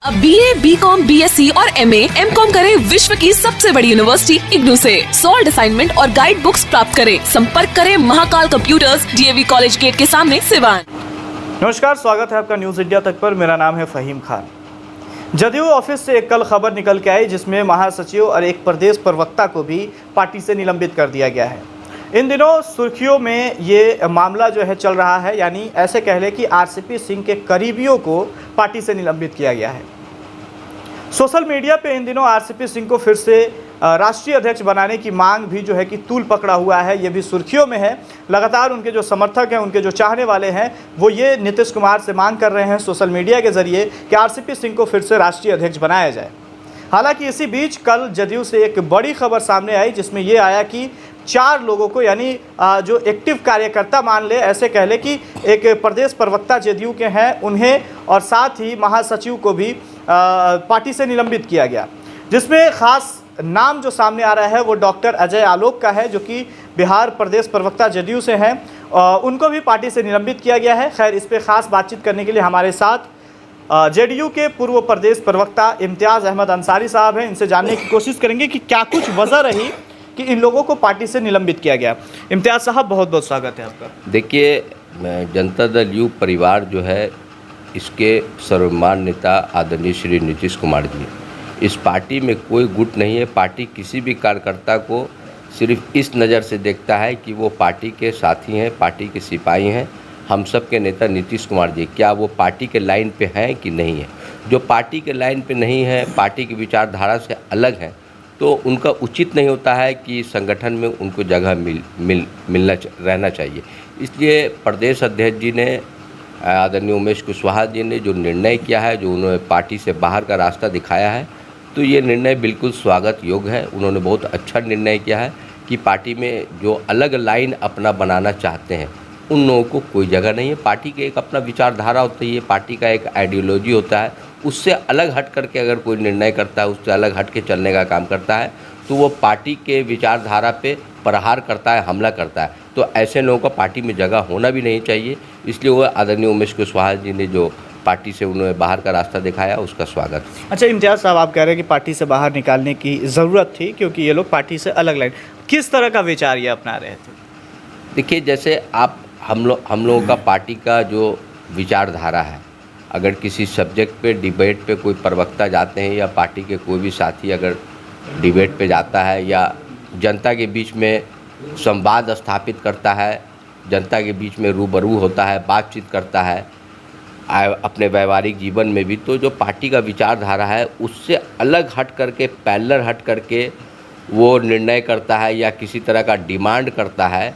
अब BA, BCom, BSc और MA, MCom करें विश्व की सबसे बड़ी यूनिवर्सिटी इग्नू से। सॉल्ड असाइनमेंट और गाइड बुक्स प्राप्त करें। संपर्क करें Mahakal computers, DAV college gate के सामने, सिवान। नमस्कार, स्वागत है आपका न्यूज़ इंडिया तक पर। मेरा नाम है फ़हीम खान। जदयू ऑफिस से एक कल खबर निकल के आई जिसमें महासचिव और एक प्रदेश प्रवक्ता को भी पार्टी से निलंबित कर दिया गया है। इन दिनों सुर्खियों में ये मामला जो है चल रहा है, यानी ऐसे कह लें कि RCP सिंह के करीबियों को पार्टी से निलंबित किया गया है। सोशल मीडिया पे इन दिनों RCP सिंह को फिर से राष्ट्रीय अध्यक्ष बनाने की मांग भी जो है कि तूल पकड़ा हुआ है। ये भी सुर्खियों में है। लगातार उनके जो समर्थक हैं, उनके जो चाहने वाले हैं, वो ये नीतीश कुमार से मांग कर रहे हैं सोशल मीडिया के जरिए कि RCP सिंह को फिर से राष्ट्रीय अध्यक्ष बनाया जाए। हालांकि इसी बीच कल जदयू से एक बड़ी खबर सामने आई जिसमें ये आया कि 4 लोगों को, यानी जो एक्टिव कार्यकर्ता मान ले, ऐसे कह ले कि एक प्रदेश प्रवक्ता जदयू के हैं, उन्हें और साथ ही महासचिव को भी पार्टी से निलंबित किया गया। जिसमें खास नाम जो सामने आ रहा है वो डॉक्टर अजय आलोक का है, जो कि बिहार प्रदेश प्रवक्ता जदयू से हैं। उनको भी पार्टी से निलंबित किया गया है। खैर, इस पर खास बातचीत करने के लिए हमारे साथ JDU के पूर्व प्रदेश प्रवक्ता इम्तियाज़ अहमद अंसारी साहब हैं। इनसे जानने की कोशिश करेंगे कि क्या कुछ वजह रही कि इन लोगों को पार्टी से निलंबित किया गया। इम्तियाज़ साहब, बहुत बहुत स्वागत है आपका। देखिए, जनता दल यू परिवार जो है, इसके सर्वमान्य नेता आदरणीय श्री नीतीश कुमार जी, इस पार्टी में कोई गुट नहीं है। पार्टी किसी भी कार्यकर्ता को सिर्फ इस नज़र से देखता है कि वो पार्टी के साथी हैं, पार्टी के सिपाही हैं। हम सब के नेता नीतीश कुमार जी, क्या वो पार्टी के लाइन पे हैं कि नहीं है? जो पार्टी के लाइन पे नहीं है, पार्टी की विचारधारा से अलग हैं, तो उनका उचित नहीं होता है कि संगठन में उनको जगह रहना चाहिए। इसलिए प्रदेश अध्यक्ष जी ने, आदरणीय उमेश कुशवाहा जी ने जो निर्णय किया है, जो उन्होंने पार्टी से बाहर का रास्ता दिखाया है, तो ये निर्णय बिल्कुल स्वागत योग्य है। उन्होंने बहुत अच्छा निर्णय किया है कि पार्टी में जो अलग लाइन अपना बनाना चाहते हैं, उन लोगों को कोई जगह नहीं है। पार्टी के एक अपना विचारधारा होती है, पार्टी का एक आइडियोलॉजी होता है। उससे अलग हट करके अगर कोई निर्णय करता है, उससे अलग हट के चलने का काम करता है, तो वो पार्टी के विचारधारा पे प्रहार करता है, हमला करता है। तो ऐसे लोगों को पार्टी में जगह होना भी नहीं चाहिए। इसलिए वो आदरणीय उमेश कुशवाहा जी ने जो पार्टी से उन्होंने बाहर का रास्ता दिखाया, उसका स्वागत। अच्छा इम्तियाज़ साहब, आप कह रहे हैं कि पार्टी से बाहर निकालने की ज़रूरत थी क्योंकि ये लोग पार्टी से अलग लाइन, किस तरह का विचार ये अपना रहे थे? देखिए, जैसे हम लोगों का पार्टी का जो विचारधारा है, अगर किसी सब्जेक्ट पे डिबेट पे कोई प्रवक्ता जाते हैं या पार्टी के कोई भी साथी अगर डिबेट पे जाता है या जनता के बीच में संवाद स्थापित करता है, जनता के बीच में रूबरू होता है, बातचीत करता है अपने व्यवहारिक जीवन में भी, तो जो पार्टी का विचारधारा है उससे अलग हट करके, पैरेलल हट करके वो निर्णय करता है या किसी तरह का डिमांड करता है,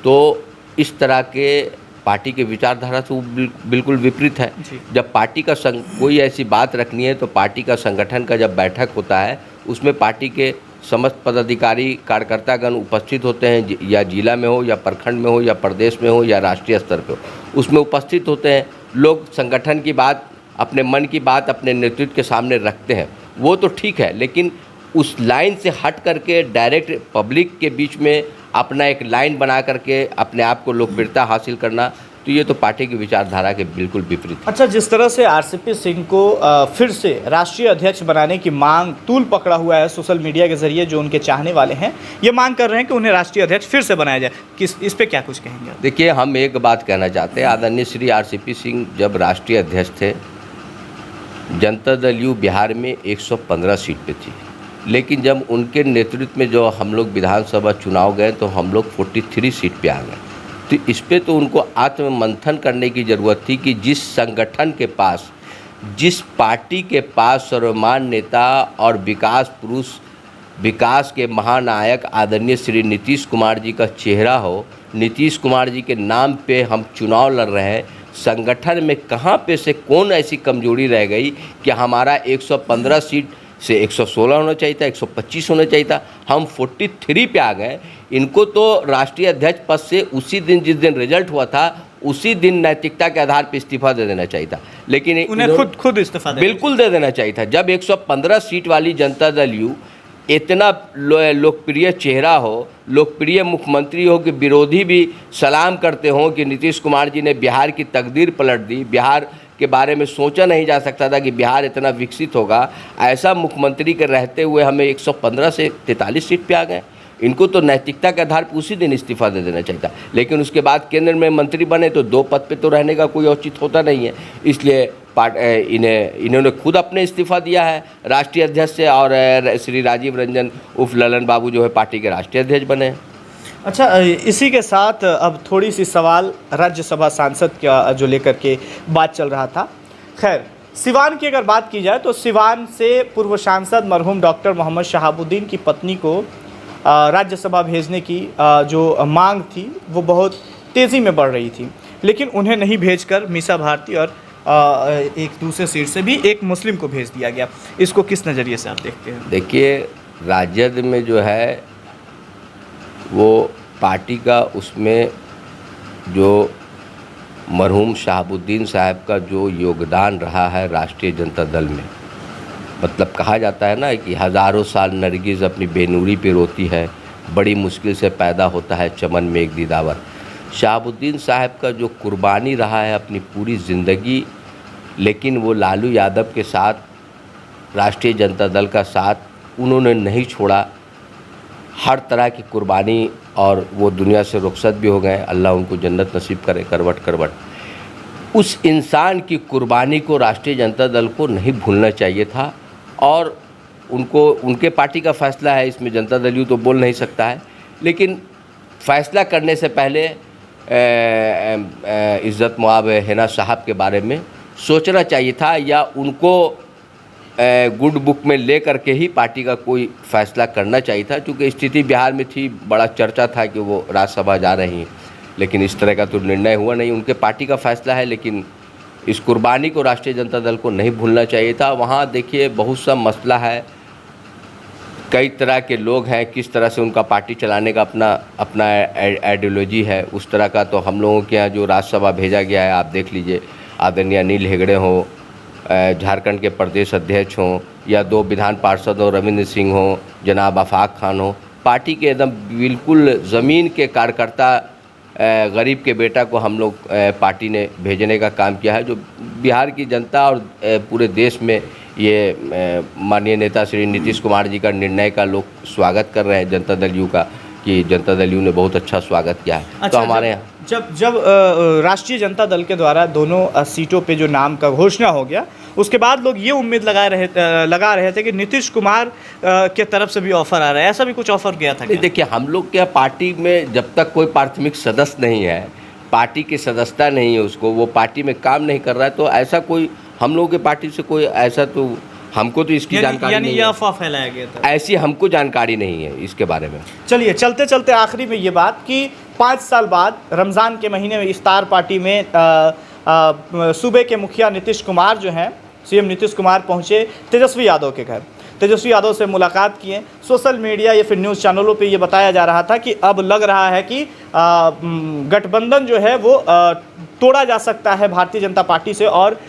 तो इस तरह के पार्टी के विचारधारा से वो बिल्कुल विपरीत है। जब पार्टी का कोई ऐसी बात रखनी है तो पार्टी का संगठन का जब बैठक होता है, उसमें पार्टी के समस्त पदाधिकारी कार्यकर्तागण उपस्थित होते हैं, या जिला में हो या प्रखंड में हो या प्रदेश में हो या राष्ट्रीय स्तर पे हो, उसमें उपस्थित होते हैं। लोग संगठन की बात, अपने मन की बात अपने नेतृत्व के सामने रखते हैं, वो तो ठीक है, लेकिन उस लाइन से हट करके डायरेक्ट पब्लिक के बीच में अपना एक लाइन बना करके अपने आप को लोकप्रियता हासिल करना, तो ये तो पार्टी की विचारधारा के बिल्कुल विपरीत। अच्छा, जिस तरह से RCP सिंह को फिर से राष्ट्रीय अध्यक्ष बनाने की मांग तूल पकड़ा हुआ है सोशल मीडिया के जरिए, जो उनके चाहने वाले हैं ये मांग कर रहे हैं कि उन्हें राष्ट्रीय अध्यक्ष फिर से बनाया जाए, इस पे क्या कुछ कहेंगे? देखिए, हम एक बात कहना चाहते हैं। आदरणीय श्री RCP सिंह जब राष्ट्रीय अध्यक्ष थे, जनता दल यू बिहार में 115 सीट पे थी, लेकिन जब उनके नेतृत्व में जो हम लोग विधानसभा चुनाव गए तो हम लोग 43 सीट पे आ गए। तो इस पे तो उनको आत्ममंथन करने की ज़रूरत थी कि जिस संगठन के पास, जिस पार्टी के पास सर्वमान्य नेता और विकास पुरुष, विकास के महानायक आदरणीय श्री नीतीश कुमार जी का चेहरा हो, नीतीश कुमार जी के नाम पे हम चुनाव लड़ रहे हैं, संगठन में कहाँ पे से कौन ऐसी कमजोरी रह गई कि हमारा 115 सीट से 116 होना चाहिए था, 125 होना चाहिए था, हम 43 पे आ गए। इनको तो राष्ट्रीय अध्यक्ष पद से उसी दिन, जिस दिन रिजल्ट हुआ था, उसी दिन नैतिकता के आधार पर इस्तीफा दे देना चाहिए था, लेकिन उन्हें खुद इस्तीफा बिल्कुल दे देना चाहिए था। जब 115 सीट वाली जनता दल यू इतना लोकप्रिय चेहरा हो, लोकप्रिय मुख्यमंत्री हो कि विरोधी भी सलाम करते हों कि नीतीश कुमार जी ने बिहार की तकदीर पलट दी, बिहार के बारे में सोचा नहीं जा सकता था कि बिहार इतना विकसित होगा। ऐसा मुख्यमंत्री के रहते हुए हमें 115 से 43 सीट पे आ गए। इनको तो नैतिकता के आधार पर उसी दिन इस्तीफा दे देना चाहिए था, लेकिन उसके बाद केंद्र में मंत्री बने तो 2 पद पे तो रहने का कोई औचित होता नहीं है, इसलिए इन्होंने खुद अपने इस्तीफा दिया है राष्ट्रीय अध्यक्ष से, और श्री राजीव रंजन उर्फ ललन बाबू जो है पार्टी के राष्ट्रीय अध्यक्ष बने हैं। अच्छा, इसी के साथ अब थोड़ी सी सवाल राज्यसभा सांसद का जो लेकर के बात चल रहा था। खैर, सिवान की अगर बात की जाए तो सिवान से पूर्व सांसद मरहूम डॉक्टर मोहम्मद शहाबुद्दीन की पत्नी को राज्यसभा भेजने की जो मांग थी वो बहुत तेज़ी में बढ़ रही थी, लेकिन उन्हें नहीं भेजकर मीसा भारती और एक दूसरे सीट से भी एक मुस्लिम को भेज दिया गया। इसको किस नज़रिए से आप देखते हैं? देखिए, राजद में जो है वो पार्टी का, उसमें जो मरहूम शहाबुद्दीन साहब का जो योगदान रहा है राष्ट्रीय जनता दल में, मतलब कहा जाता है ना कि हज़ारों साल नरगिस अपनी बेनूरी पे रोती है, बड़ी मुश्किल से पैदा होता है चमन में एक दीदावर। शहाबुद्दीन साहब का जो कुर्बानी रहा है अपनी पूरी ज़िंदगी, लेकिन वो लालू यादव के साथ राष्ट्रीय जनता दल का साथ उन्होंने नहीं छोड़ा। हर तरह की कुर्बानी, और वो दुनिया से रुखसत भी हो गए, अल्लाह उनको जन्नत नसीब करे करवट करवट। उस इंसान की कुर्बानी को राष्ट्रीय जनता दल को नहीं भूलना चाहिए था, और उनको, उनके पार्टी का फ़ैसला है, इसमें जनता दल यूँ तो बोल नहीं सकता है, लेकिन फ़ैसला करने से पहले इज़्ज़त मुआब हिना साहब के बारे में सोचना चाहिए था, या उनको गुड बुक में ले करके ही पार्टी का कोई फ़ैसला करना चाहिए था। क्योंकि स्थिति बिहार में थी, बड़ा चर्चा था कि वो राज्यसभा जा रही हैं, लेकिन इस तरह का तो निर्णय हुआ नहीं। उनके पार्टी का फ़ैसला है, लेकिन इस कुर्बानी को राष्ट्रीय जनता दल को नहीं भूलना चाहिए था। वहाँ देखिए बहुत सा मसला है, कई तरह के लोग हैं, किस तरह से उनका पार्टी चलाने का अपना आइडियोलॉजी है, उस तरह का तो हम लोगों के यहाँ जो राज्यसभा भेजा गया है, आप देख लीजिए, आदरणीय अनिल हेगड़े हों, झारखंड के प्रदेश अध्यक्ष हों, या 2 विधान पार्षद हों, रविंद्र सिंह हों, जनाब आफाक खान हो, पार्टी के एकदम बिल्कुल ज़मीन के कार्यकर्ता, गरीब के बेटा को हम लोग पार्टी ने भेजने का काम किया है, जो बिहार की जनता और पूरे देश में ये माननीय नेता श्री नीतीश कुमार जी का निर्णय का लोग स्वागत कर रहे हैं, जनता दल यू का, कि जनता दल यू ने बहुत अच्छा स्वागत किया है। अच्छा, तो हमारे यहाँ जब राष्ट्रीय जनता दल के द्वारा दोनों सीटों पे जो नाम का घोषणा हो गया, उसके बाद लोग ये उम्मीद लगा रहे थे कि नीतीश कुमार के तरफ से भी ऑफर आ रहा है, ऐसा भी कुछ ऑफर गया था क्या? देखिए, हम लोग के पार्टी में जब तक कोई प्राथमिक सदस्य नहीं है, पार्टी की सदस्यता नहीं है उसको, वो पार्टी में काम नहीं कर रहा है, तो ऐसा कोई हम लोगों के पार्टी से कोई ऐसा, तो हमको तो इसकी जानकारी नहीं है। ये अफवाह फैलाया गया था, ऐसी हमको जानकारी नहीं है इसके बारे में। चलिए, चलते चलते आखिरी में ये बात कि 5 साल बाद रमज़ान के महीने में इफ्तार पार्टी में सूबे के मुखिया नीतीश कुमार जो हैं, सीएम नीतीश कुमार पहुंचे तेजस्वी यादव के घर, तेजस्वी यादव से मुलाकात किए। सोशल मीडिया या फिर न्यूज़ चैनलों पे ये बताया जा रहा था कि अब लग रहा है कि गठबंधन जो है वो तोड़ा जा सकता है भारतीय जनता पार्टी से, और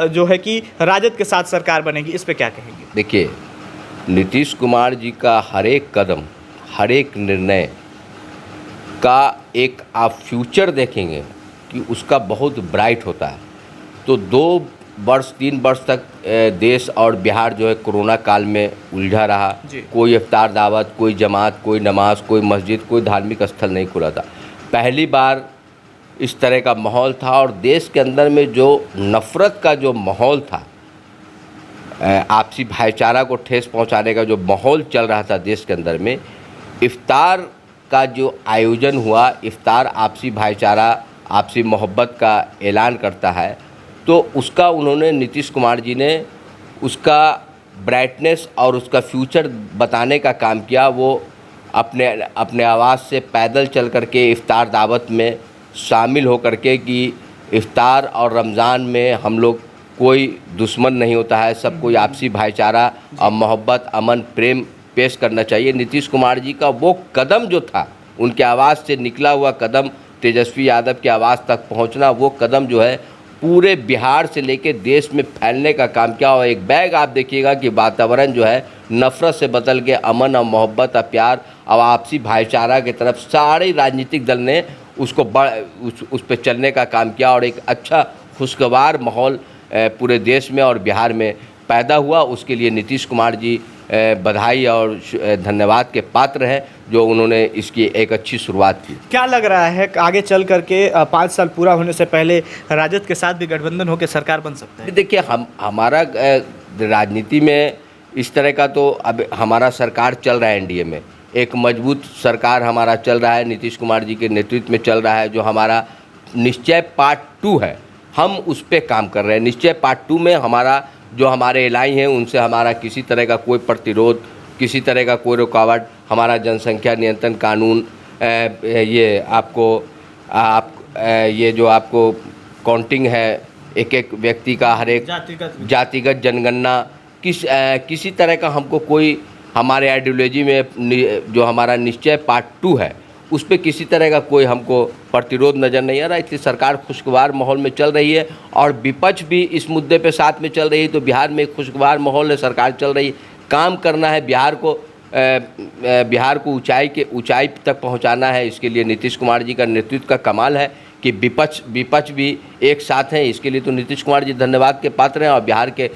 जो है कि राजद के साथ सरकार बनेगी। इस पे क्या कहेंगे? देखिए, नीतीश कुमार जी का हर एक कदम, हर एक निर्णय का एक आप फ्यूचर देखेंगे कि उसका बहुत ब्राइट होता है। तो 2 वर्ष 3 वर्ष तक देश और बिहार जो है कोरोना काल में उलझा रहा। कोई इफ्तार दावत, कोई जमात, कोई नमाज, कोई मस्जिद, कोई धार्मिक स्थल नहीं खुला था। पहली बार इस तरह का माहौल था, और देश के अंदर में जो नफ़रत का जो माहौल था, आपसी भाईचारा को ठेस पहुंचाने का जो माहौल चल रहा था देश के अंदर में, इफ्तार का जो आयोजन हुआ, इफ्तार आपसी भाईचारा, आपसी मोहब्बत का ऐलान करता है, तो उसका उन्होंने, नीतीश कुमार जी ने उसका ब्राइटनेस और उसका फ्यूचर बताने का काम किया। वो अपने आवाज़ से पैदल चल करके इफ्तार दावत में शामिल हो करके कि इफ्तार और रमज़ान में हम लोग कोई दुश्मन नहीं होता है, सब कोई आपसी भाईचारा और मोहब्बत, अमन, प्रेम पेश करना चाहिए। नीतीश कुमार जी का वो कदम जो था, उनके आवाज़ से निकला हुआ कदम, तेजस्वी यादव की आवाज़ तक पहुंचना, वो कदम जो है पूरे बिहार से लेके देश में फैलने का काम किया। और एक बैग आप देखिएगा कि वातावरण जो है नफ़रत से बदल के अमन और मोहब्बत और प्यार और आपसी भाईचारा की तरफ सारे राजनीतिक दल ने उसको उस पर चलने का काम किया, और एक अच्छा खुशगवार माहौल पूरे देश में और बिहार में पैदा हुआ, उसके लिए नीतीश कुमार जी बधाई और धन्यवाद के पात्र हैं जो उन्होंने इसकी एक अच्छी शुरुआत की। क्या लग रहा है आगे चल करके 5 साल पूरा होने से पहले राजद के साथ भी गठबंधन होकर सरकार बन सकता है? देखिए, हमारा राजनीति में इस तरह का तो अब हमारा सरकार चल रहा है, एनडीए में एक मजबूत सरकार हमारा चल रहा है, नीतीश कुमार जी के नेतृत्व में चल रहा है। जो हमारा निश्चय पार्ट 2 है, हम उस पर काम कर रहे हैं। निश्चय पार्ट 2 में हमारा जो हमारे एलाई हैं उनसे हमारा किसी तरह का कोई प्रतिरोध, किसी तरह का कोई रुकावट, हमारा जनसंख्या नियंत्रण कानून, ये जो आपको काउंटिंग है एक एक व्यक्ति का, हर एक जातिगत जनगणना, किसी तरह का हमको कोई हमारे आइडियोलॉजी में जो हमारा निश्चय पार्ट 2 है उस पर किसी तरह का कोई हमको प्रतिरोध नज़र नहीं आ रहा। इसलिए सरकार खुशगवार माहौल में चल रही है और विपक्ष भी इस मुद्दे पे साथ में चल रही है। तो बिहार में एक खुशगवार माहौल है, सरकार चल रही है, काम करना है, बिहार को ऊंचाई तक पहुंचाना है। इसके लिए नीतीश कुमार जी का नेतृत्व का कमाल है कि विपक्ष भी एक साथ हैं। इसके लिए तो नीतीश कुमार जी धन्यवाद के पात्र हैं और बिहार के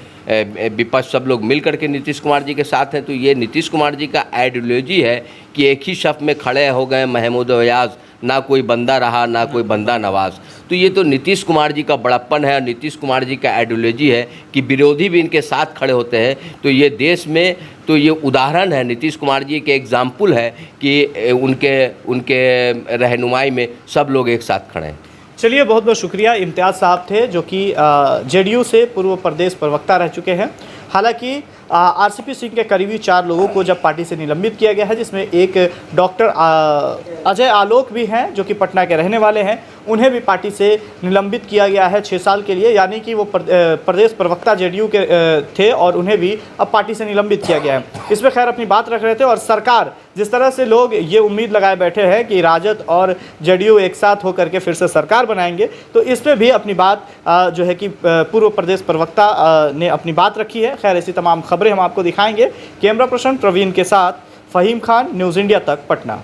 विपक्ष सब लोग मिल करके नीतीश कुमार जी के साथ हैं। तो ये नीतीश कुमार जी का आइडियोलॉजी है कि एक ही शब्द में खड़े हो गए महमूद अयाज, ना कोई बंदा रहा ना कोई बंदा नवाज। तो ये तो नीतीश कुमार जी का बड़प्पन है और नीतीश कुमार जी का आइडियोलॉजी है कि विरोधी भी इनके साथ खड़े होते हैं। तो ये देश में तो ये उदाहरण है, नीतीश कुमार जी के एग्जाम्पल है कि उनके रहनुमाई में सब लोग एक साथ खड़े हैं। चलिए, बहुत बहुत शुक्रिया। इम्तियाज़ साहब थे जो कि जेडीयू से पूर्व प्रदेश प्रवक्ता रह चुके हैं। हालांकि आरसीपी सिंह के करीबी 4 लोगों को जब पार्टी से निलंबित किया गया है, जिसमें एक डॉक्टर अजय आलोक भी हैं जो कि पटना के रहने वाले हैं, उन्हें भी पार्टी से निलंबित किया गया है 6 साल के लिए। यानी कि वो प्रदेश प्रवक्ता जेडीयू के थे और उन्हें भी अब पार्टी से निलंबित किया गया है। इस पर खैर अपनी बात रख रहे थे। और सरकार, जिस तरह से लोग ये उम्मीद लगाए बैठे हैं कि राजद और जेडीयू एक साथ होकर के फिर से सरकार बनाएंगे, तो इस पर भी अपनी बात जो है कि पूर्व प्रदेश प्रवक्ता ने अपनी बात रखी है। खैर, ऐसी तमाम खबरें हम आपको दिखाएंगे। कैमरा पर्सन प्रवीण के साथ फ़हीम खान, न्यूज़ इंडिया तक, पटना।